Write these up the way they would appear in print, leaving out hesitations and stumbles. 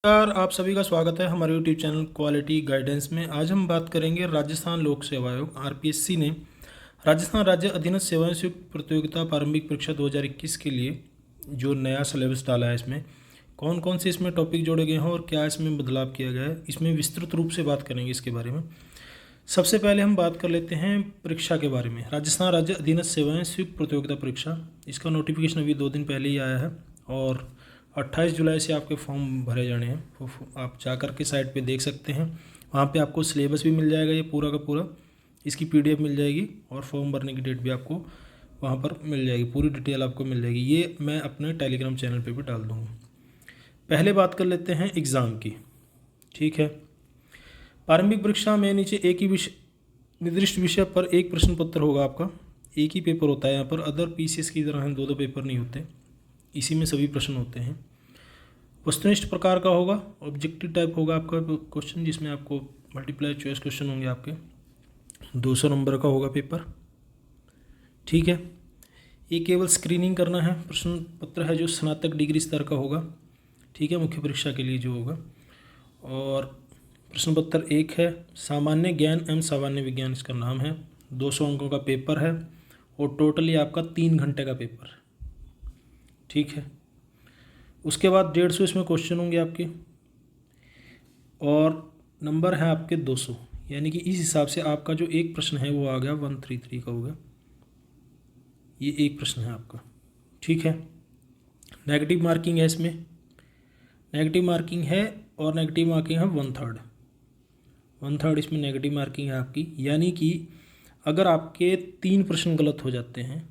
नमस्कार, आप सभी का स्वागत है हमारे यूट्यूब चैनल क्वालिटी गाइडेंस में। आज हम बात करेंगे राजस्थान लोक सेवा आयोग आरपीएससी ने राजस्थान राज्य अधीनस्थ सेवाएं संयुक्त प्रतियोगिता प्रारंभिक परीक्षा 2021 के लिए जो नया सिलेबस डाला है, इसमें कौन कौन से इसमें टॉपिक जोड़े गए हैं और क्या इसमें बदलाव किया गया है, इसमें विस्तृत रूप से बात करेंगे इसके बारे में। सबसे पहले हम बात कर लेते हैं परीक्षा के बारे में। राजस्थान राज्य अधीनस्थ सेवाएं संयुक्त प्रतियोगिता परीक्षा, इसका नोटिफिकेशन अभी 2 दिन पहले ही आया है और 28 जुलाई से आपके फॉर्म भरे जाने हैं। आप जा कर के साइट पे देख सकते हैं, वहाँ पे आपको सिलेबस भी मिल जाएगा, ये पूरा का पूरा इसकी पीडीएफ मिल जाएगी और फॉर्म भरने की डेट भी आपको वहाँ पर मिल जाएगी, पूरी डिटेल आपको मिल जाएगी। ये मैं अपने टेलीग्राम चैनल पे भी डाल दूँगा। पहले बात कर लेते हैं एग्ज़ाम की। ठीक है, प्रारंभिक परीक्षा में नीचे एक ही विषय निर्दिष्ट विषय पर एक प्रश्न पत्र होगा आपका, एक ही पेपर होता है यहाँ पर। अदर पीसीएस की तरह 2-2 पेपर नहीं होते, इसी में सभी प्रश्न होते हैं। वस्तुनिष्ठ प्रकार का होगा, ऑब्जेक्टिव टाइप होगा आपका क्वेश्चन, जिसमें आपको मल्टीप्लाई चॉइस क्वेश्चन होंगे आपके। 200 नंबर का होगा पेपर। ठीक है, ये केवल स्क्रीनिंग करना है। प्रश्न पत्र है जो स्नातक डिग्री स्तर का होगा। ठीक है, मुख्य परीक्षा के लिए जो होगा। और प्रश्न पत्र 1 है, सामान्य ज्ञान एवं सामान्य विज्ञान इसका नाम है। 200 अंकों का पेपर है और टोटली आपका 3 घंटे का पेपर है। ठीक है, उसके बाद 150 इसमें क्वेश्चन होंगे आपके और नंबर है आपके 200, यानी कि इस हिसाब से आपका जो एक प्रश्न है वो आ गया 133 का होगा। ये एक प्रश्न है आपका। ठीक है, नेगेटिव मार्किंग है इसमें, नेगेटिव मार्किंग है और नेगेटिव मार्किंग है 1/3 इसमें नेगेटिव मार्किंग है आपकी। यानी कि अगर आपके 3 प्रश्न गलत हो जाते हैं,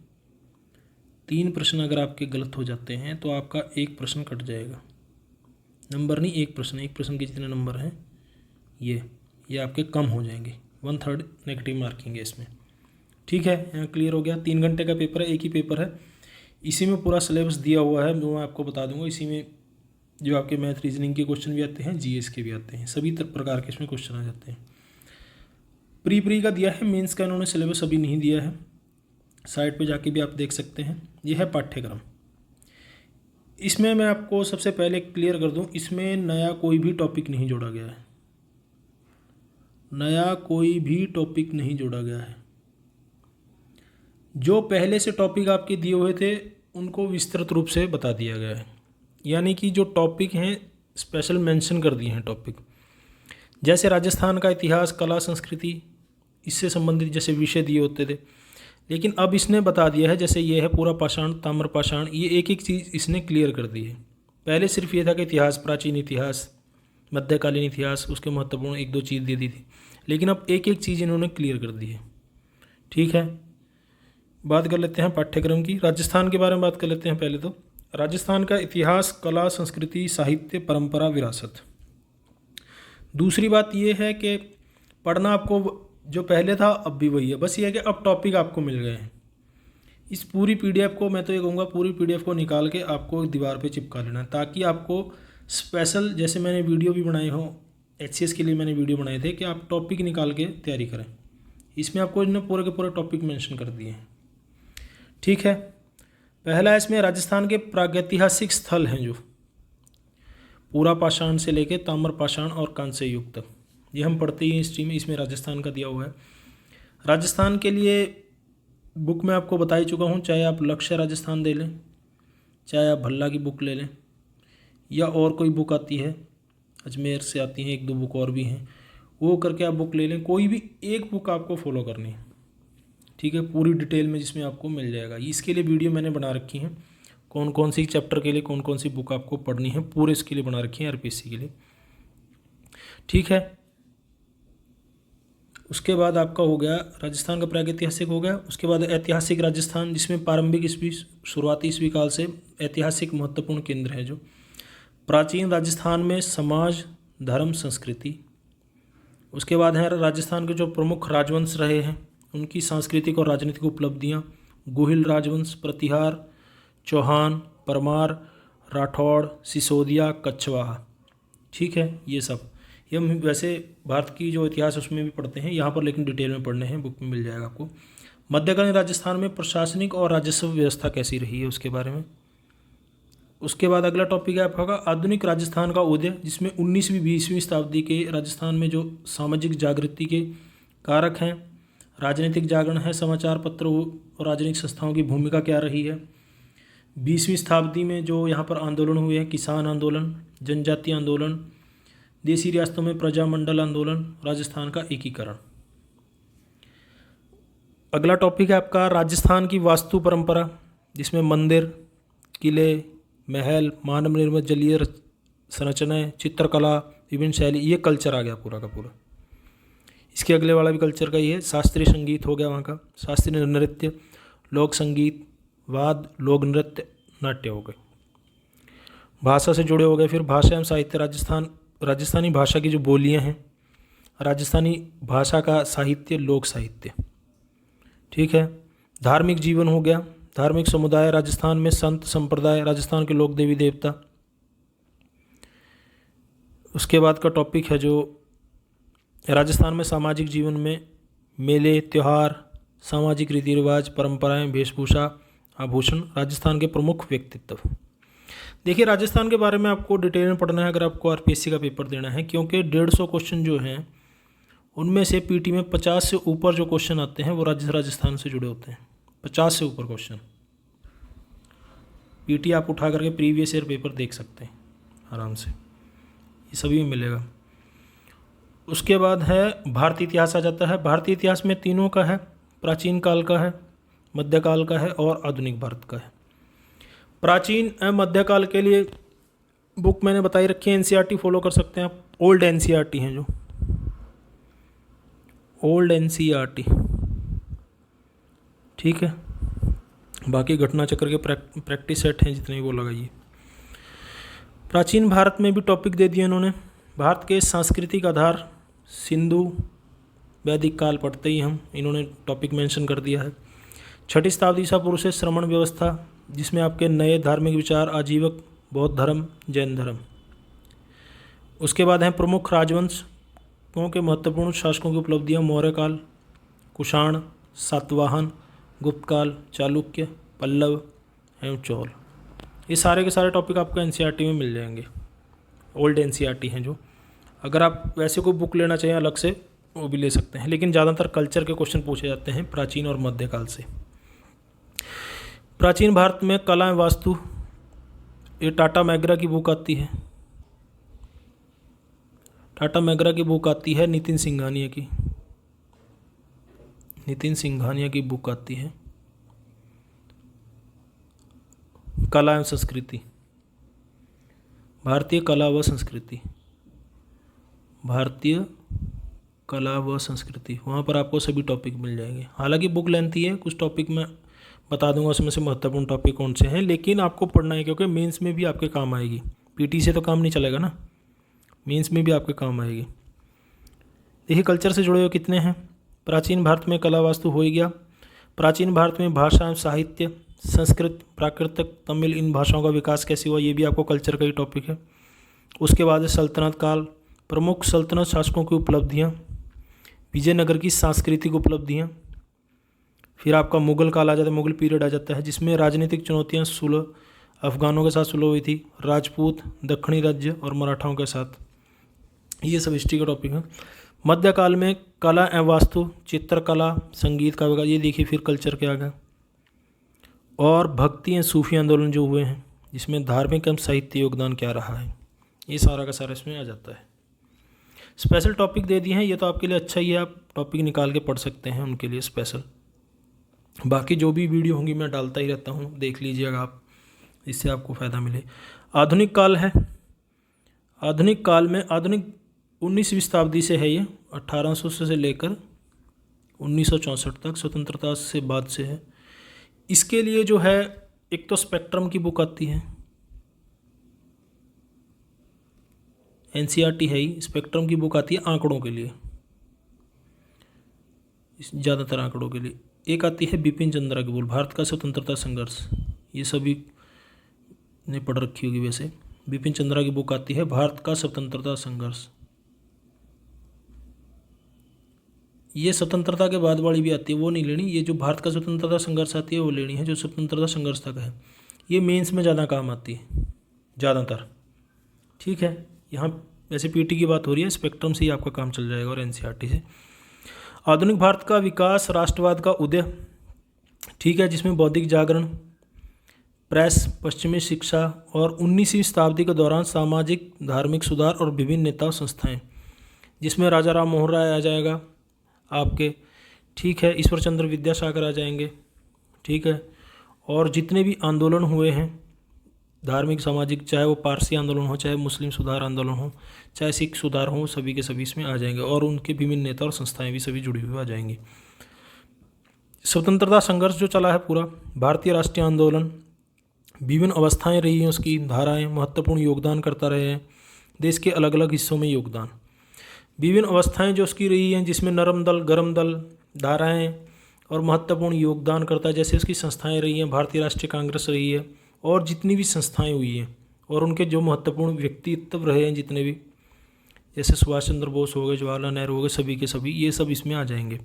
3 प्रश्न अगर आपके गलत हो जाते हैं तो आपका एक प्रश्न कट जाएगा। नंबर नहीं, एक प्रश्न के जितने नंबर हैं ये आपके कम हो जाएंगे। 1/3 नेगेटिव मार्किंग है इसमें। ठीक है, यहाँ क्लियर हो गया। 3 घंटे का पेपर है, एक ही पेपर है। इसी में पूरा सिलेबस दिया हुआ है, जो मैं आपको बता दूंगा। इसी में जो आपके मैथ रीजनिंग के क्वेश्चन भी आते हैं, जीएस के भी आते हैं, सभी प्रकार के इसमें क्वेश्चन आ जाते हैं। प्री का दिया है, मेंस का इन्होंने सिलेबस अभी नहीं दिया है, साइट पे जाके भी आप देख सकते हैं। यह है पाठ्यक्रम। इसमें मैं आपको सबसे पहले क्लियर कर दूं, इसमें नया कोई भी टॉपिक नहीं जोड़ा गया है, नया कोई भी टॉपिक नहीं जोड़ा गया है। जो पहले से टॉपिक आपके दिए हुए थे उनको विस्तृत रूप से बता दिया गया है, यानी कि जो टॉपिक हैं स्पेशल मेंशन कर दिए हैं टॉपिक। जैसे राजस्थान का इतिहास, कला, संस्कृति, इससे संबंधित जैसे विषय दिए होते थे, लेकिन अब इसने बता दिया है, जैसे ये है पूरा पाषाण, ताम्र पाषाण, ये एक एक चीज़ इसने क्लियर कर दी है। पहले सिर्फ ये था कि इतिहास, प्राचीन इतिहास, मध्यकालीन इतिहास, उसके महत्वपूर्ण 1-2 चीज़ दे दी थी, लेकिन अब एक एक चीज़ इन्होंने क्लियर कर दी है। ठीक है, बात कर लेते हैं पाठ्यक्रम की। राजस्थान के बारे में बात कर लेते हैं पहले तो। राजस्थान का इतिहास, कला, संस्कृति, साहित्य, परंपरा, विरासत। दूसरी बात यह है कि पढ़ना आपको जो पहले था अब भी वही है, बस ये है कि अब टॉपिक आपको मिल गए हैं। इस पूरी पीडीएफ को, मैं तो ये कहूँगा पूरी पीडीएफ को निकाल के आपको दीवार पे चिपका लेना है, ताकि आपको स्पेशल, जैसे मैंने वीडियो भी बनाए हो एचसीएस के लिए, मैंने वीडियो बनाए थे कि आप टॉपिक निकाल के तैयारी करें। इसमें आपको इन्होंने पूरे के पूरे टॉपिक मेंशन कर दिए हैं। ठीक है, पहला इसमें राजस्थान के प्रागैतिहासिक स्थल हैं, जो पूरा पाषाण से लेके ताम्र पाषाण और कांस्य युग तक, ये हम पढ़ते ही हिस्ट्री में, इसमें राजस्थान का दिया हुआ है। राजस्थान के लिए बुक मैं आपको बता ही चुका हूँ, चाहे आप लक्ष्य राजस्थान दे लें, चाहे आप भल्ला की बुक ले लें, या और कोई बुक आती है, अजमेर से आती हैं 1-2 बुक और भी हैं, वो करके आप बुक ले लें। कोई भी एक बुक आपको फॉलो करनी है, ठीक है, पूरी डिटेल में, जिसमें आपको मिल जाएगा। इसके लिए वीडियो मैंने बना रखी है, कौन कौन सी चैप्टर के लिए कौन कौन सी बुक आपको पढ़नी है, पूरे इसके लिए बना रखी है आरपीएससी के लिए। ठीक है, उसके बाद आपका हो गया राजस्थान का प्रागैतिहासिक हो गया। उसके बाद ऐतिहासिक राजस्थान, जिसमें प्रारंभिक ईस्वी, शुरुआती ईस्वी काल से ऐतिहासिक महत्वपूर्ण केंद्र है। जो प्राचीन राजस्थान में समाज, धर्म, संस्कृति। उसके बाद है राजस्थान के जो प्रमुख राजवंश रहे हैं उनकी सांस्कृतिक और राजनीतिक उपलब्धियाँ। गोहिल राजवंश, प्रतिहार, चौहान, परमार, राठौड़, सिसोदिया, कछवाहा। ठीक है, ये सब ये हम वैसे भारत की जो इतिहास उसमें भी पढ़ते हैं यहाँ पर, लेकिन डिटेल में पढ़ने हैं, बुक में मिल जाएगा आपको। मध्यकालीन राजस्थान में प्रशासनिक और राजस्व व्यवस्था कैसी रही है उसके बारे में। उसके बाद अगला टॉपिक है आपका आधुनिक राजस्थान का उदय, जिसमें 19वीं 20वीं शताब्दी के राजस्थान में जो सामाजिक जागृति के कारक हैं, राजनीतिक जागरण है, समाचार पत्रों और राजनीतिक संस्थाओं की भूमिका क्या रही है। 20वीं शताब्दी में जो यहाँ पर आंदोलन हुए हैं, किसान आंदोलन, जनजातीय आंदोलन, देशी रियासतों में प्रजामंडल आंदोलन, राजस्थान का एकीकरण। अगला टॉपिक है आपका राजस्थान की वास्तु परंपरा, जिसमें मंदिर, किले, महल, मानव निर्मित जलीय संरचनाएं, चित्रकला, विभिन्न शैली, ये कल्चर आ गया पूरा का पूरा। इसके अगले वाला भी कल्चर का ही है। शास्त्रीय संगीत हो गया वहाँ का, शास्त्रीय नृत्य, लोक संगीत, वाद, लोक नृत्य, नाट्य हो गए। भाषा से जुड़े हो गए फिर भाषा एवं साहित्य, राजस्थानी भाषा की जो बोलियाँ हैं, राजस्थानी भाषा का साहित्य, लोक साहित्य, ठीक है। धार्मिक जीवन हो गया, धार्मिक समुदाय, राजस्थान में संत संप्रदाय, राजस्थान के लोक देवी देवता। उसके बाद का टॉपिक है जो राजस्थान में सामाजिक जीवन में मेले, त्यौहार, सामाजिक रीति रिवाज, परंपराएं, वेशभूषा, आभूषण, राजस्थान के प्रमुख व्यक्तित्व। देखिए राजस्थान के बारे में आपको डिटेल में पढ़ना है अगर आपको आरपीएससी का पेपर देना है, क्योंकि 150 क्वेश्चन जो हैं उनमें से पीटी में 50 से ऊपर जो क्वेश्चन आते हैं वो राजस्थान से जुड़े होते हैं। 50 से ऊपर क्वेश्चन पीटी आप उठा करके प्रीवियस ईयर पेपर देख सकते हैं आराम से, ये सभी में मिलेगा। उसके बाद है भारतीय इतिहास आ जाता है। भारतीय इतिहास में तीनों का है, प्राचीन काल का है, मध्यकाल का है और आधुनिक भारत का है। प्राचीन मध्यकाल के लिए बुक मैंने बताई रखी है, एनसीईआरटी फॉलो कर सकते हैं आप। ओल्ड एनसीईआरटी हैं जो ओल्ड एनसीईआरटी, ठीक है। बाकी घटना चक्र के प्रैक्टिस सेट हैं जितने वो लगाइए। प्राचीन भारत में भी टॉपिक दे दिए इन्होंने। भारत के सांस्कृतिक आधार, सिंधु वैदिक काल पढ़ते ही हम, इन्होंने टॉपिक मेंशन कर दिया है। 6ठी शताब्दी ईसा पूर्व से श्रमण व्यवस्था, जिसमें आपके नए धार्मिक विचार, आजीवक, बौद्ध धर्म, जैन धर्म। उसके बाद हैं प्रमुख राजवंशों के महत्वपूर्ण शासकों की उपलब्धियां, मौर्य काल, कुषाण, सातवाहन, गुप्त काल, चालुक्य, पल्लव एवं चोल। ये सारे के सारे टॉपिक आपको एनसीईआरटी में मिल जाएंगे। ओल्ड एनसीईआरटी हैं जो, अगर आप वैसे कोई बुक लेना चाहें अलग से वो भी ले सकते हैं, लेकिन ज़्यादातर कल्चर के क्वेश्चन पूछे जाते हैं प्राचीन और मध्यकाल से। प्राचीन भारत में कला एवं वास्तु, ये टाटा मैगरा की बुक आती है। टाटा मैगरा की बुक आती है, नितिन सिंघानिया की बुक आती है, कला एवं संस्कृति, भारतीय कला व संस्कृति, भारतीय कला व संस्कृति। वहाँ पर आपको सभी टॉपिक मिल जाएंगे। हालांकि बुक लेंथी है, कुछ टॉपिक मैं बता दूंगा उसमें से महत्वपूर्ण टॉपिक कौन से हैं, लेकिन आपको पढ़ना है क्योंकि मेंस में भी आपके काम आएगी। पीटी से तो काम नहीं चलेगा ना, मेंस में भी आपके काम आएगी। देखिए कल्चर से जुड़े हुए कितने हैं। प्राचीन भारत में कला वास्तु हो ही गया। प्राचीन भारत में भाषा एवं साहित्य, संस्कृत, प्राकृतिक, तमिल, इन भाषाओं का विकास कैसे हुआ, ये भी आपको कल्चर का ही टॉपिक है। उसके बाद है सल्तनत काल, प्रमुख सल्तनत शासकों की उपलब्धियाँ, विजयनगर की सांस्कृतिक उपलब्धियाँ। फिर आपका मुगल काल आ जाता है, मुगल पीरियड आ जाता है, जिसमें राजनीतिक चुनौतियाँ सुलह, अफगानों के साथ सुलह हुई थी, राजपूत, दक्षिणी राज्य और मराठाओं के साथ। ये सब हिस्ट्री का टॉपिक है। मध्यकाल में कला एवं वास्तु, चित्रकला, संगीत का विकास, ये देखिए फिर कल्चर के आ गया। और भक्ति एवं सूफी आंदोलन जो हुए हैं, जिसमें धार्मिक एवं साहित्य योगदान क्या रहा है, ये सारा का सारा इसमें आ जाता है। स्पेशल टॉपिक दे दिए हैं, ये तो आपके लिए अच्छा ही है, आप टॉपिक निकाल के पढ़ सकते हैं उनके लिए स्पेशल। बाकी जो भी वीडियो होंगी मैं डालता ही रहता हूँ, देख लीजिएगा आप, इससे आपको फ़ायदा मिले। आधुनिक काल है। आधुनिक काल में, आधुनिक 19वीं शताब्दी से है, ये 1800 से लेकर 1964 तक, स्वतंत्रता से बाद से है। इसके लिए जो है एक तो स्पेक्ट्रम की बुक आती है, एनसीईआरटी है ही, स्पेक्ट्रम की बुक आती है आंकड़ों के लिए, ज़्यादातर आंकड़ों के लिए। एक आती है बिपिन चंद्रा की बुक, भारत का स्वतंत्रता संघर्ष, ये सभी ने पढ़ रखी होगी वैसे। बिपिन चंद्रा की बुक आती है भारत का स्वतंत्रता संघर्ष। ये स्वतंत्रता के बाद वाली भी आती है, वो नहीं लेनी। ये जो भारत का स्वतंत्रता संघर्ष आती है वो लेनी है, जो स्वतंत्रता संघर्ष तक है। ये मेंस में ज़्यादा काम आती है ज़्यादातर। ठीक है, यहाँ वैसे पीटी की बात हो रही है, स्पेक्ट्रम से ही आपका काम चल जाएगा और एनसीईआरटी से। आधुनिक भारत का विकास, राष्ट्रवाद का उदय, ठीक है, जिसमें बौद्धिक जागरण, प्रेस, पश्चिमी शिक्षा और 19वीं शताब्दी के दौरान सामाजिक धार्मिक सुधार और विभिन्न नेता संस्थाएं, जिसमें राजा राम मोहन राय आ जाएगा आपके, ठीक है, ईश्वर चंद्र विद्यासागर आ जाएंगे, ठीक है, और जितने भी आंदोलन हुए हैं धार्मिक सामाजिक, चाहे वो पारसी आंदोलन हो, चाहे मुस्लिम सुधार आंदोलन हो, चाहे सिख सुधार हो, सभी के सभी इसमें आ जाएंगे और उनके विभिन्न नेता और संस्थाएं भी सभी जुड़ी हुई आ जाएंगी। स्वतंत्रता संघर्ष जो चला है पूरा, भारतीय राष्ट्रीय आंदोलन, विभिन्न अवस्थाएं रही हैं उसकी, धाराएं, महत्वपूर्ण योगदान करता रहे हैं, देश के अलग अलग हिस्सों में योगदान, विभिन्न अवस्थाएं जो उसकी रही हैं, जिसमें नरम दल, गरम दल, धाराएं और महत्वपूर्ण योगदान करता है, जैसे उसकी संस्थाएं रही हैं, भारतीय राष्ट्रीय कांग्रेस रही है और जितनी भी संस्थाएं हुई हैं और उनके जो महत्वपूर्ण व्यक्तित्व रहे हैं जितने भी, जैसे सुभाष चंद्र बोस हो गए, जवाहरलाल नेहरू हो गए, सभी के सभी ये सब इसमें आ जाएंगे।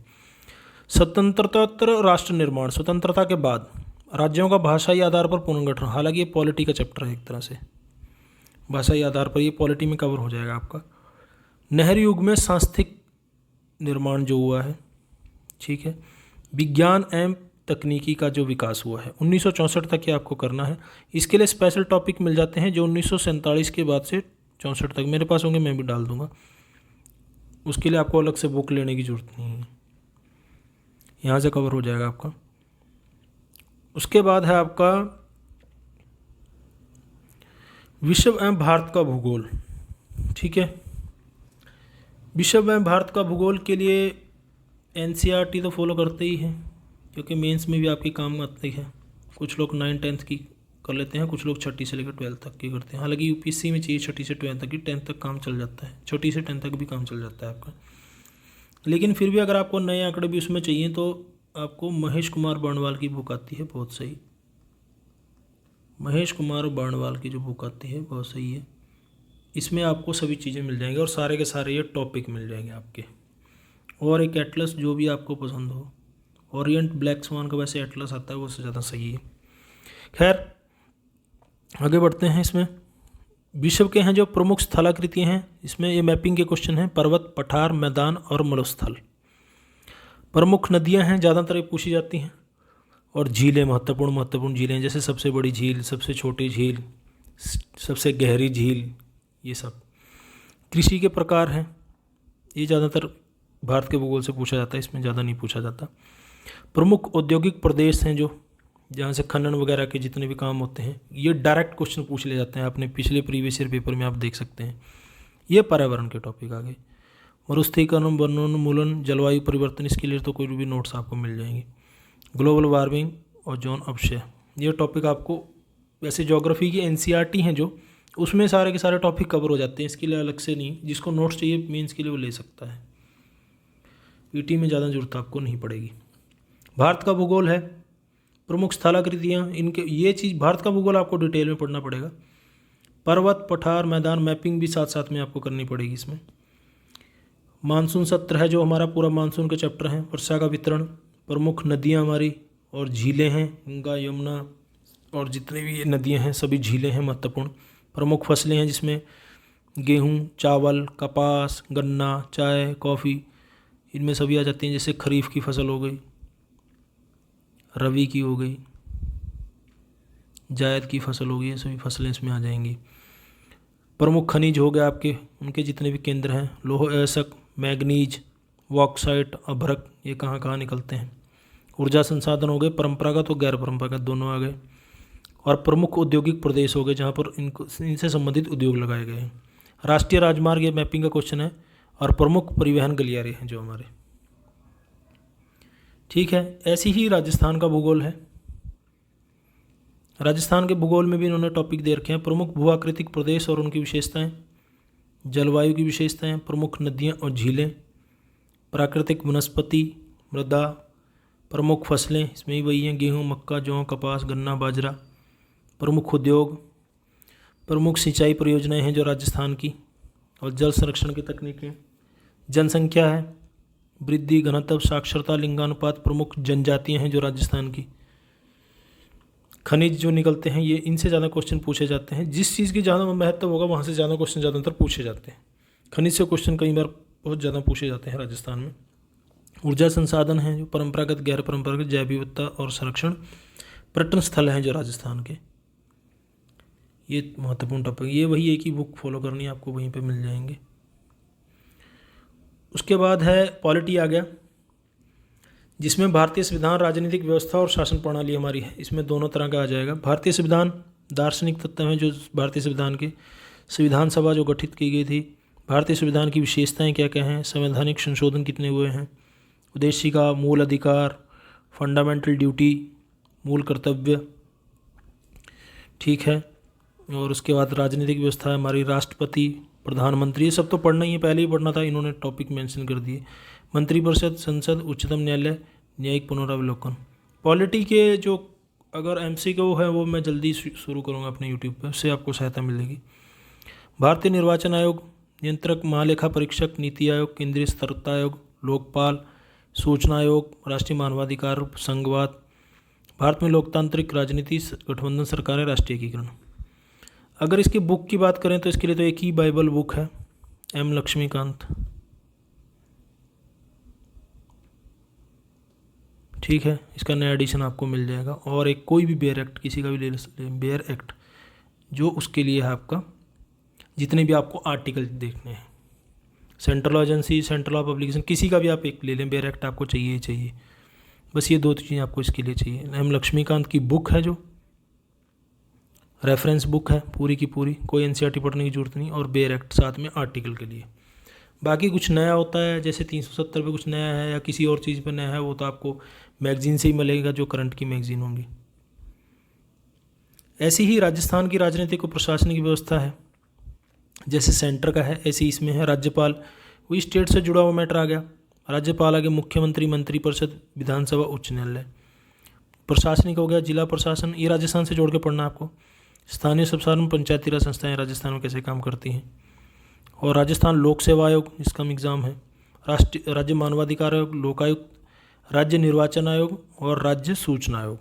स्वतंत्रतोत्तर राष्ट्र निर्माण, स्वतंत्रता के बाद राज्यों का भाषाई आधार पर पुनर्गठन, हालांकि ये पॉलिटी का चैप्टर है एक तरह से, भाषाई आधार पर ये पॉलिटी में कवर हो जाएगा आपका। नेहरू युग में सांस्कृतिक निर्माण जो हुआ है, ठीक है, विज्ञान एवं तकनीकी का जो विकास हुआ है 1964 तक ये आपको करना है। इसके लिए स्पेशल टॉपिक मिल जाते हैं जो 1947 के बाद से 64 तक मेरे पास होंगे, मैं भी डाल दूंगा, उसके लिए आपको अलग से बुक लेने की ज़रूरत नहीं है, यहाँ से कवर हो जाएगा आपका। उसके बाद है आपका विश्व एवं भारत का भूगोल, ठीक है। विश्व एवं भारत का भूगोल के लिए एनसीईआरटी तो फॉलो करते ही हैं, क्योंकि मेंस में भी आपकी काम आती है। कुछ लोग 9-10 की कर लेते हैं, कुछ लोग 6ठी से लेकर 12th तक की करते हैं, हालांकि यूपीएससी में चाहिए 6ठी से 12th तक की, 10th तक काम चल जाता है, 6ठी से 10th तक भी काम चल जाता है आपका। लेकिन फिर भी अगर आपको नए आंकड़े भी उसमें चाहिए तो आपको महेश कुमार बर्णवाल की बुक आती है, बहुत सही, महेश कुमार बर्णवाल की जो बुक आती है बहुत सही है, इसमें आपको सभी चीज़ें मिल जाएंगी और सारे के सारे ये टॉपिक मिल जाएंगे आपके। और एक एटलस जो भी आपको पसंद हो, ओरिएंट ब्लैक स्वान का वैसे एटलस आता है वो उससे ज़्यादा सही है। खैर आगे बढ़ते हैं। इसमें विश्व के हैं जो प्रमुख स्थलाकृतियाँ हैं, इसमें ये मैपिंग के क्वेश्चन हैं, पर्वत, पठार, मैदान और मरुस्थल। प्रमुख नदियाँ हैं ज़्यादातर ये पूछी जाती हैं, और झीलें, महत्वपूर्ण झीलें, जैसे सबसे बड़ी झील, सबसे छोटी झील, सबसे गहरी झील, ये सब। कृषि के प्रकार हैं, ये ज़्यादातर भारत के भूगोल से पूछा जाता है, इसमें ज़्यादा नहीं पूछा जाता। प्रमुख औद्योगिक प्रदेश हैं जो, जहाँ से खनन वगैरह के जितने भी काम होते हैं, ये डायरेक्ट क्वेश्चन पूछ ले जाते हैं, आपने पिछले प्रीवियस ईयर पेपर में आप देख सकते हैं। ये पर्यावरण के टॉपिक आ गए। मरुस्थलीकरण, वनोन्मूलन, जलवायु परिवर्तन, इसके लिए तो कोई भी नोट्स आपको मिल जाएंगे। ग्लोबल वार्मिंग और जौन अपक्षय, ये टॉपिक आपको वैसे ज्योग्राफी की एनसीईआरटी हैं जो, उसमें सारे के सारे टॉपिक कवर हो जाते हैं, इसके लिए अलग से नहीं, जिसको नोट्स चाहिए मेंस के लिए वो ले सकता है, पीटी में ज़्यादा जरूरत आपको नहीं पड़ेगी। भारत का भूगोल है, प्रमुख स्थलाकृतियाँ, इनके ये चीज़ भारत का भूगोल आपको डिटेल में पढ़ना पड़ेगा। पर्वत, पठार, मैदान, मैपिंग भी साथ साथ में आपको करनी पड़ेगी इसमें। मानसून सत्र है जो हमारा पूरा मानसून का चैप्टर है। वर्षा का वितरण, प्रमुख नदियाँ हमारी और झीलें हैं, गंगा, यमुना और जितनी भी ये नदियाँ हैं सभी झीलें हैं महत्वपूर्ण। प्रमुख फसलें हैं जिसमें गेहूँ, चावल, कपास, गन्ना, चाय, कॉफ़ी, इनमें सभी आ जाती हैं। जैसे खरीफ की फसल हो गई, रबी की हो गई, जायद की फसल हो गई, ये सभी फसलें इसमें आ जाएंगी। प्रमुख खनिज हो गए आपके, उनके जितने भी केंद्र हैं, लोह अयस्क, मैग्नीज, बॉक्साइट, अभ्रक, ये कहाँ कहाँ निकलते हैं। ऊर्जा संसाधन हो गए, परंपरागत और गैर परंपरागत दोनों आ गए। और प्रमुख औद्योगिक प्रदेश हो गए जहाँ पर इनसे संबंधित उद्योग लगाए गए हैं। राष्ट्रीय राजमार्ग, ये मैपिंग का क्वेश्चन है। और प्रमुख परिवहन गलियारे हैं जो हमारे, ठीक है। ऐसी ही राजस्थान का भूगोल है। राजस्थान के भूगोल में भी इन्होंने टॉपिक दे रखे हैं। प्रमुख भू आकृतिक प्रदेश और उनकी विशेषताएं, जलवायु की विशेषताएं, प्रमुख नदियां और झीलें, प्राकृतिक वनस्पति, मृदा, प्रमुख फसलें, इसमें ही वही हैं, गेहूँ, मक्का, जौ, कपास, गन्ना, बाजरा। प्रमुख उद्योग, प्रमुख सिंचाई परियोजनाएं हैं जो राजस्थान की, और जल संरक्षण की तकनीकें। जनसंख्या है, वृद्धि, घनत्व, साक्षरता, लिंगानुपात, प्रमुख जनजातियां हैं जो राजस्थान की। खनिज जो निकलते हैं ये, इनसे ज़्यादा क्वेश्चन पूछे जाते हैं। जिस चीज़ की ज़्यादा महत्व होगा वहाँ से ज़्यादा क्वेश्चन ज़्यादातर पूछे जाते हैं। खनिज से क्वेश्चन कई बार बहुत ज़्यादा पूछे जाते हैं राजस्थान में। ऊर्जा संसाधन हैं जो परंपरागत, गैर परंपरागत, जैव विविधता और संरक्षण, पर्यटन स्थल हैं जो राजस्थान के, ये महत्वपूर्ण टॉपिक। ये वही एक ही बुक फॉलो करनी है आपको, वहीं पे मिल जाएंगे। उसके बाद है पॉलिटी आ गया, जिसमें भारतीय संविधान, राजनीतिक व्यवस्था और शासन प्रणाली हमारी है। इसमें दोनों तरह का आ जाएगा। भारतीय संविधान दार्शनिक तत्व हैं जो भारतीय संविधान के, संविधान सभा जो गठित की गई थी, भारतीय संविधान की विशेषताएं क्या क्या हैं, संवैधानिक संशोधन कितने हुए हैं, उद्देशिका, मूल अधिकार, फंडामेंटल ड्यूटी, मूल कर्तव्य, ठीक है। और उसके बाद राजनीतिक व्यवस्था है हमारी, राष्ट्रपति, प्रधानमंत्री, ये सब तो पढ़ना ही है, पहले ही पढ़ना था, इन्होंने टॉपिक मेंशन कर दिए। मंत्रिपरिषद, संसद, उच्चतम न्यायालय, न्यायिक पुनरावलोकन। पॉलिटी के जो अगर MCQ है वो मैं जल्दी शुरू करूँगा अपने यूट्यूब पर, उससे आपको सहायता मिलेगी। भारतीय निर्वाचन आयोग, नियंत्रक, महालेखा परीक्षक, नीति आयोग, केंद्रीय सतर्कता आयोग, लोकपाल, सूचना आयोग, राष्ट्रीय मानवाधिकार संघवाद, भारत में लोकतांत्रिक राजनीति, गठबंधन सरकारें, राष्ट्रीय एकीकरण। अगर इसकी बुक की बात करें तो इसके लिए तो एक ही बाइबल बुक है, M लक्ष्मीकांत, ठीक है। इसका नया एडिशन आपको मिल जाएगा। और एक कोई भी बेयर एक्ट, किसी का भी ले लें, बेयर एक्ट जो उसके लिए है आपका, जितने भी आपको आर्टिकल देखने हैं, central agency, central of publication, किसी का भी आप एक ले लें, बेयर एक्ट आपको चाहिए ही चाहिए। बस ये 2 चीज़ें आपको इसके लिए चाहिए। M लक्ष्मीकांत की बुक है जो रेफरेंस बुक है पूरी की पूरी, कोई NCERT पढ़ने की जरूरत नहीं, और बेयर एक्ट साथ में आर्टिकल के लिए। बाकी कुछ नया होता है जैसे 370 पे कुछ नया है या किसी और चीज़ पर नया है, वो तो आपको मैगजीन से ही मिलेगा जो करंट की मैगजीन होंगी। ऐसी ही राजस्थान की राजनीतिक और प्रशासनिक व्यवस्था है, जैसे सेंटर का है ऐसे ही इसमें है। राज्यपाल, वही स्टेट से जुड़ा हुआ मैटर आ गया। राज्यपाल आगे, मुख्यमंत्री, मंत्रिपरिषद, विधानसभा, उच्च न्यायालय। प्रशासनिक हो गया, जिला प्रशासन, ये राजस्थान से जोड़ के पढ़ना आपको। स्थानीय स्वशासन, पंचायती राज संस्थाएं राजस्थान में कैसे काम करती हैं। और राजस्थान लोक सेवा आयोग, इसका एग्जाम है। राष्ट्रीय राज्य मानवाधिकार आयोग, लोकायुक्त, राज्य निर्वाचन आयोग और राज्य सूचना आयोग।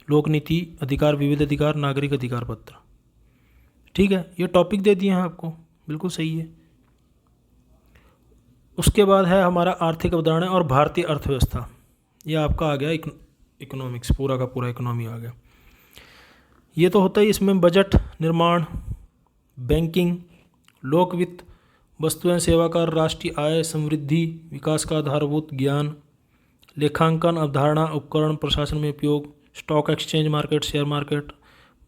लोक नीति, अधिकार, विविध अधिकार, नागरिक अधिकार पत्र, ठीक है। ये टॉपिक दे दिए हैं आपको, बिल्कुल सही है। उसके बाद है हमारा आर्थिक अवधारणा और भारतीय अर्थव्यवस्था। ये आपका आ गया इकोनॉमिक्स, पूरा का पूरा इकोनॉमी आ गया। ये तो होता ही, इसमें बजट, निर्माण, बैंकिंग, लोक वित्त, वस्तु एवं सेवा कर, राष्ट्रीय आय, समृद्धि, विकास का आधारभूत ज्ञान, लेखांकन, अवधारणा, उपकरण, प्रशासन में उपयोग, stock exchange market, share market,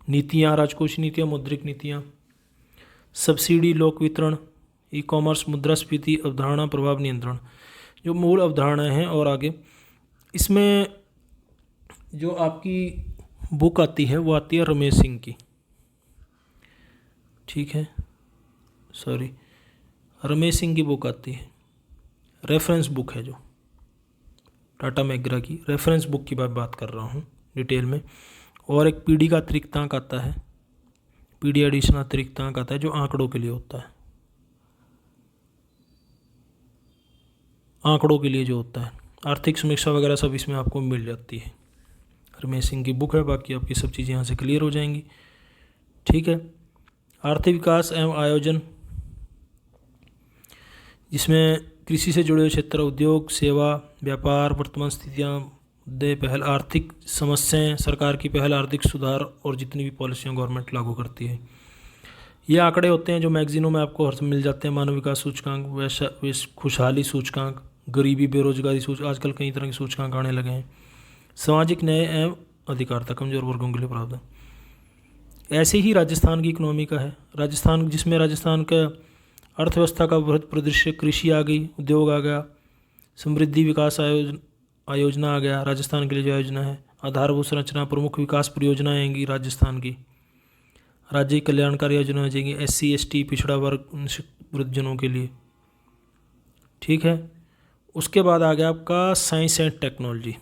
नीतियाँ, राजकोषीय नीतियाँ, मौद्रिक नीतियाँ, सब्सिडी, लोक वितरण, ई कॉमर्स, मुद्रास्फीति, अवधारणा, प्रभाव नियंत्रण, जो मूल अवधारणाएं हैं। और आगे इसमें जो आपकी बुक आती है वो आती है रमेश सिंह की, ठीक है, सॉरी, रमेश सिंह की बुक आती है, रेफरेंस बुक है जो टाटा मैकग्रा की रेफरेंस बुक की बात कर रहा हूँ डिटेल में। और एक PD का अतिरिक्तांक आता है, PD एडिशन अतिरिक्तांक आता है जो आंकड़ों के लिए होता है, आंकड़ों के लिए जो होता है, आर्थिक समीक्षा वगैरह सब इसमें आपको मिल जाती है। रमेश सिंह की बुक है, बाकी आपकी सब चीज़ें यहाँ से क्लियर हो जाएंगी, ठीक है। आर्थिक विकास एवं आयोजन, जिसमें कृषि से जुड़े हुए क्षेत्र, उद्योग, सेवा, व्यापार, वर्तमान स्थितियाँ, मुद्दे, पहल, आर्थिक समस्याएं, सरकार की पहल, आर्थिक सुधार और जितनी भी पॉलिसियाँ गवर्नमेंट लागू करती है। ये आंकड़े होते हैं जो मैगजीनों में आपको हर समय मिल जाते हैं। मानव विकास सूचकांक, खुशहाली सूचकांक, गरीबी, बेरोजगारी आजकल कई तरह के सूचकांक आने लगे हैं। सामाजिक न्याय एवं अधिकारिता, कमजोर वर्गों के लिए प्रावधान। ऐसे ही राजस्थान की इकोनॉमी का है, राजस्थान, जिसमें राजस्थान का अर्थव्यवस्था का बृहद परिदृश्य, कृषि आ गई, उद्योग आ गया, समृद्धि विकास आयोजना आ गया राजस्थान के लिए जो योजना है, आधारभूत संरचना, प्रमुख विकास परियोजनाएं आएंगी राजस्थान की, राज्य कल्याणकारी योजना आ जाएंगी, SC ST पिछड़ा वर्ग वृद्धजनों के लिए, ठीक है। उसके बाद आ गया आपका science and technology.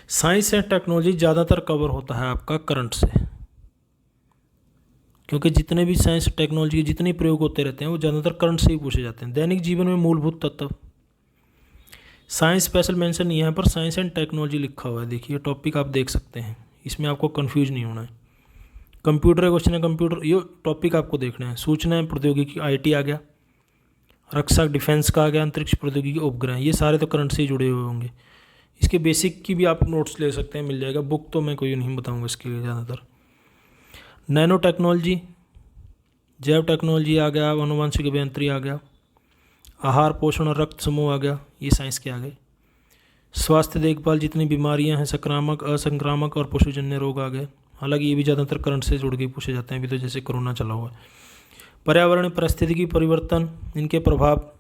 Science and technology ज़्यादातर कवर होता है आपका करंट से, क्योंकि जितने भी साइंस टेक्नोलॉजी के जितने प्रयोग होते रहते हैं वो ज़्यादातर करंट से ही पूछे जाते हैं। दैनिक जीवन में मूलभूत तत्व, साइंस स्पेशल मेंशन यहाँ पर साइंस एंड टेक्नोलॉजी लिखा हुआ है, देखिए टॉपिक आप देख सकते हैं, इसमें आपको कंफ्यूज नहीं होना है। कंप्यूटर का क्वेश्चन है, कंप्यूटर ये टॉपिक आपको देखना है। सूचना प्रौद्योगिकी आईटी आ गया, रक्षा डिफेंस का आ गया, अंतरिक्ष प्रौद्योगिकी उपग्रह, ये सारे तो करंट से ही जुड़े हुए होंगे। इसके बेसिक की भी आप नोट्स ले सकते हैं, मिल जाएगा। बुक तो मैं कोई नहीं बताऊंगा इसके लिए ज़्यादातर। नैनो टेक्नोलॉजी, जैव टेक्नोलॉजी आ गया, अनुवांशिक अभियांत्रिकी आ गया, आहार पोषण और रक्त समूह आ गया, ये साइंस के आ गए। स्वास्थ्य देखभाल, जितनी बीमारियां हैं, संक्रामक, असंक्रामक और पशुजन्य रोग आ गए। हालांकि ये भी ज़्यादातर करंट से जुड़ के पूछे जाते हैं, अभी तो जैसे कोरोना चला हुआ है। पर्यावरण परिस्थितिकी परिवर्तन, इनके प्रभाव,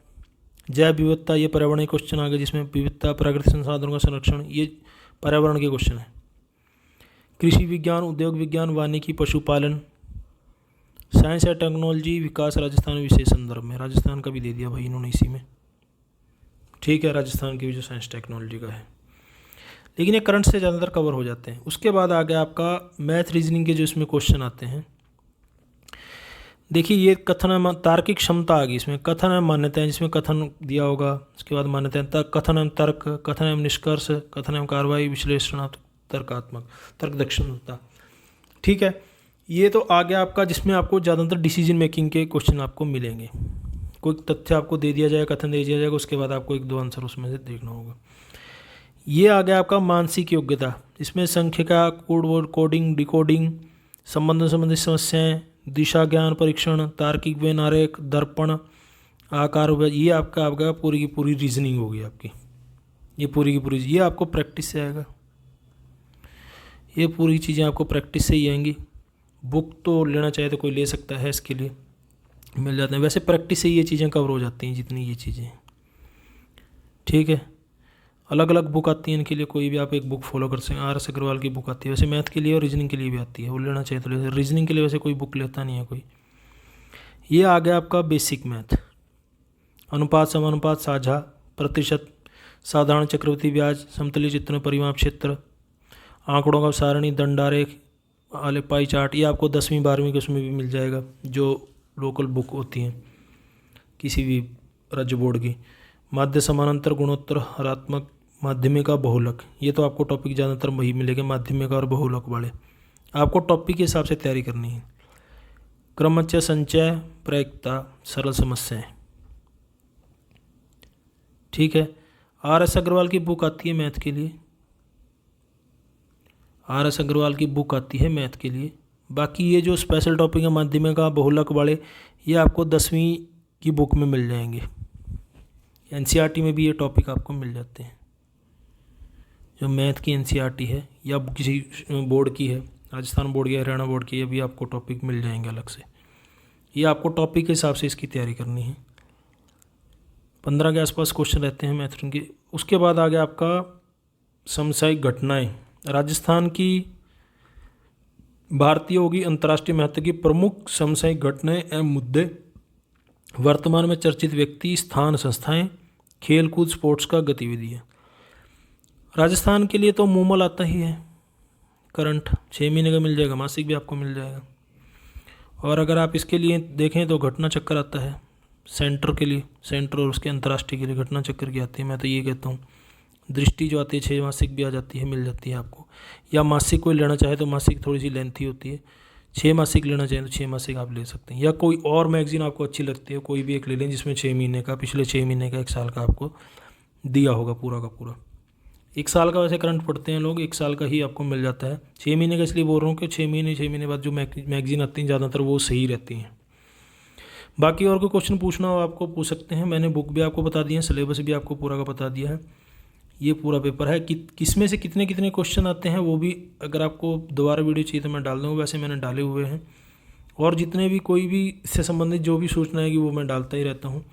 जैव विविधता, ये पर्यावरणीय क्वेश्चन आ गए जिसमें विविधता, प्राकृतिक संसाधनों का संरक्षण, ये पर्यावरण के क्वेश्चन है। कृषि विज्ञान, उद्योग विज्ञान, वानिकी, पशुपालन, साइंस एंड टेक्नोलॉजी विकास राजस्थान विशेष संदर्भ में, राजस्थान का भी दे दिया भाई इन्होंने इसी में। ठीक है, राजस्थान की भी जो साइंस टेक्नोलॉजी का है, लेकिन ये करंट से ज़्यादातर कवर हो जाते हैं। उसके बाद आ गया आपका मैथ रीजनिंग के जो इसमें क्वेश्चन आते हैं। देखिए ये कथन तार्किक क्षमता आ गई, इसमें कथन एवं मान्यताएं, जिसमें कथन दिया होगा, उसके बाद मान्यताएं, कथन एवं तर्क, कथन एवं निष्कर्ष, कथन एवं कार्रवाई, विश्लेषणात्मक, तर्कात्मक, तर्क दक्षता। ठीक है, ये तो आ गया आपका, जिसमें आपको ज़्यादातर डिसीजन मेकिंग के क्वेश्चन आपको मिलेंगे। कोई तथ्य आपको दे दिया जाएगा, कथन दे दिया जाएगा, उसके बाद आपको 1-2 आंसर उसमें से देखना होगा। ये आ गया आपका मानसिक योग्यता, इसमें संख्या, कोडिंग, डिकोडिंग, संबंध संबंधी समस्याएं, दिशा ज्ञान परीक्षण, तार्किक व नारेक, दर्पण, आकार, ये आपका पूरी की पूरी रीजनिंग होगी आपकी। ये पूरी की पूरी ये आपको प्रैक्टिस से आएगा, ये पूरी चीज़ें आपको प्रैक्टिस से ही आएंगी। बुक तो लेना चाहे तो कोई ले सकता है, इसके लिए मिल जाते हैं। वैसे प्रैक्टिस से ये चीज़ें कवर हो जाती हैं जितनी ये चीज़ें। ठीक है, अलग अलग बुक आती है इनके लिए, कोई भी आप एक बुक फॉलो कर सकते हैं। RS अग्रवाल की बुक आती है, वैसे मैथ के लिए और रीजनिंग के लिए भी आती है, वो लेना चाहिए तो ले। रीजनिंग के लिए वैसे कोई बुक लेता नहीं है कोई। ये आ गया आपका बेसिक मैथ, अनुपात, समानुपात, साझा, प्रतिशत, साधारण चक्रवृद्धि ब्याज, समतलीय चित्रण, परिमाप क्षेत्र, आंकड़ों का सारणी, दंडारेख, आले पाई चार्ट, ये आपको 10वीं 12वीं के उसमें भी मिल जाएगा, जो लोकल बुक होती हैं किसी भी राज्य बोर्ड की। माध्य समानांतर, गुणोत्तर, हरात्मक, माध्यमिका, बहुलक, ये तो आपको टॉपिक ज़्यादातर वही मिलेंगे, माध्यमिका और बहुलक वाले। आपको टॉपिक के हिसाब से तैयारी करनी है। क्रमचय, संचय, प्रायिकता, सरल समस्याएं। ठीक है, RS अग्रवाल की बुक आती है मैथ के लिए, RS अग्रवाल की बुक आती है मैथ के लिए। बाकी ये जो स्पेशल टॉपिक है माध्यमिका, बहुलक वाले, ये आपको 10वीं की बुक में मिल जाएंगे। NCERT में भी ये टॉपिक आपको मिल जाते हैं। जो मैथ की NCERT है या किसी बोर्ड की है, राजस्थान बोर्ड या हरियाणा बोर्ड की, ये भी आपको टॉपिक मिल जाएंगे अलग से। ये आपको टॉपिक के हिसाब से इसकी तैयारी करनी है। 15 के आसपास क्वेश्चन रहते हैं मैथ के। उसके बाद आ गया आपका समसामयिक घटनाएं। राजस्थान की, भारतीय होगी, अंतर्राष्ट्रीय महत्व की प्रमुख समसामयिक घटनाएं एवं मुद्दे, वर्तमान में चर्चित व्यक्ति, स्थान, संस्थाएं, खेल कूद, स्पोर्ट्स का गतिविधियाँ। राजस्थान के लिए तो मूमल आता ही है, करंट 6 महीने का मिल जाएगा, मासिक भी आपको मिल जाएगा। और अगर आप इसके लिए देखें तो घटना चक्कर आता है सेंटर के लिए, सेंटर और उसके अंतर्राष्ट्रीय के लिए घटना चक्कर की आती है। मैं तो ये कहता हूँ दृष्टि जो आती है 6 मासिक भी आ जाती है, मिल जाती है आपको। या मासिक कोई लेना चाहे तो मासिक थोड़ी सी लेंथी होती है, 6 मासिक लेना चाहें तो 6 मासिक आप ले सकते हैं। या कोई और मैगजीन आपको अच्छी लगती है, कोई भी एक ले लें जिसमें 6 महीने का, पिछले 6 महीने का, 1 साल का आपको दिया होगा पूरा का पूरा। 1 साल का वैसे करंट पढ़ते हैं लोग, 1 साल का ही आपको मिल जाता है। 6 महीने का इसलिए बोल रहा हूँ कि 6 महीने बाद जो मैगजीन आती हैं ज़्यादातर वो सही रहती हैं। बाकी और कोई क्वेश्चन पूछना हो आपको पूछ सकते हैं। मैंने बुक भी आपको बता दी है, सिलेबस भी आपको पूरा का बता दिया है। ये पूरा पेपर है कि किसमें से कितने कितने क्वेश्चन आते हैं वो भी अगर आपको दोबारा वीडियो चाहिए तो मैं डाल दूँगा, वैसे मैंने डाले हुए हैं। और जितने भी कोई भी इससे संबंधित जो भी सूचना है कि वो मैं डालता ही रहता हूँ।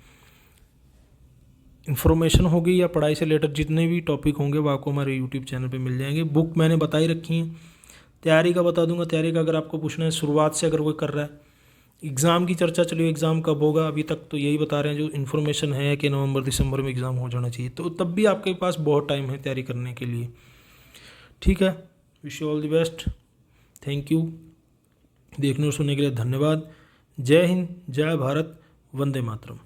इन्फॉर्मेशन होगी या पढ़ाई से रिलेटेड जितने भी टॉपिक होंगे वो आपको हमारे यूट्यूब चैनल पे मिल जाएंगे। बुक मैंने बताई रखी है। तैयारी का बता दूंगा, तैयारी का अगर आपको पूछना है शुरुआत से अगर कोई कर रहा है। एग्ज़ाम की चर्चा चलिए, एग्ज़ाम कब होगा, अभी तक तो यही बता रहे हैं जो इन्फॉर्मेशन है कि नवंबर दिसंबर में एग्ज़ाम हो जाना चाहिए, तो तब भी आपके पास बहुत टाइम है तैयारी करने के लिए। ठीक है, wish you all the best, thank you. देखने और सुनने के लिए धन्यवाद। जय हिंद, जय भारत, वंदे मातरम।